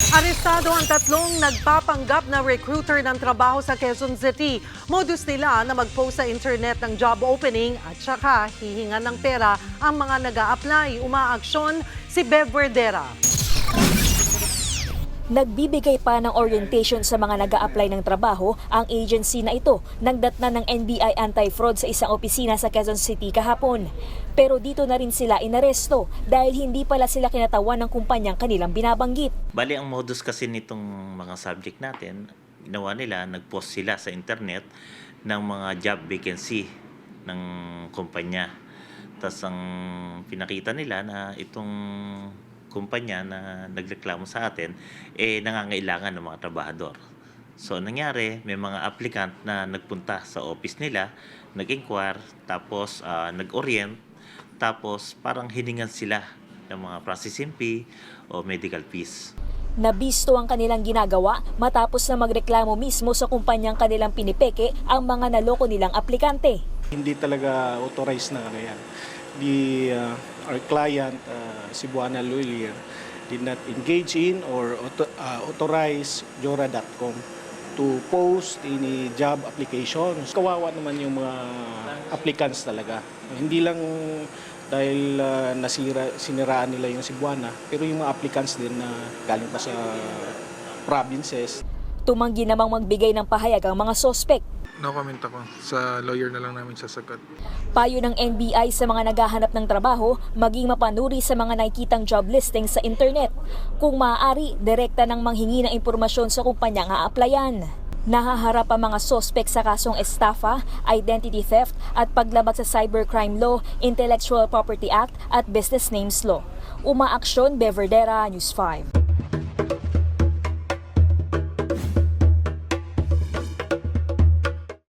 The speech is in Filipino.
Arestado ang tatlong nagpapanggap na recruiter ng trabaho sa Quezon City. Modus nila na mag-post sa internet ng job opening at saka hihingan ng pera ang mga nag-a-apply. Umaaksyon si Bev Verdera. Nagbibigay pa ng orientation sa mga nag-a-apply ng trabaho ang agency na ito nang datnan ng NBI Anti-Fraud sa isang opisina sa Quezon City kahapon. Pero dito na rin sila inaresto dahil hindi pala sila kinatawan ng kumpanyang kanilang binabanggit. Bali ang modus kasi nitong mga subject natin, ginawa nila, nag-post sila sa internet ng mga job vacancy ng kumpanya. Tapos ang pinakita nila na itong kumpanya na nagreklamo sa atin, nangangailangan ng mga trabahador. So nangyari, may mga applicant na nagpunta sa office nila, nag-inquire, tapos nag-orient, tapos parang hiningan sila ng mga processing fee o medical fees. Nabisto ang kanilang ginagawa matapos na magreklamo mismo sa kumpanyang kanilang pinipeke ang mga naloko nilang aplikante. Hindi talaga authorized na yan. Our client, Cebuana Lawyer, did not engage in or authorize Jora.com to post any job applications. Kawawa naman yung mga applicants talaga. Hindi lang dahil siniraan nila yung Cebuana, pero yung mga applicants din na galing pa sa provinces. Tumanggi namang magbigay ng pahayag ang mga sospek. No comment ako. Sa lawyer na lang namin sasagot. Payo ng NBI sa mga naghahanap ng trabaho, maging mapanuri sa mga nakikitang job listing sa internet. Kung maaari, direkta ng manghingi ng impormasyon sa kumpanyang a-applyan. Nahaharap ang mga sospek sa kasong estafa, identity theft at paglabag sa cybercrime law, intellectual property act at business names law. Umaaksyon, Bev Verdera, News 5.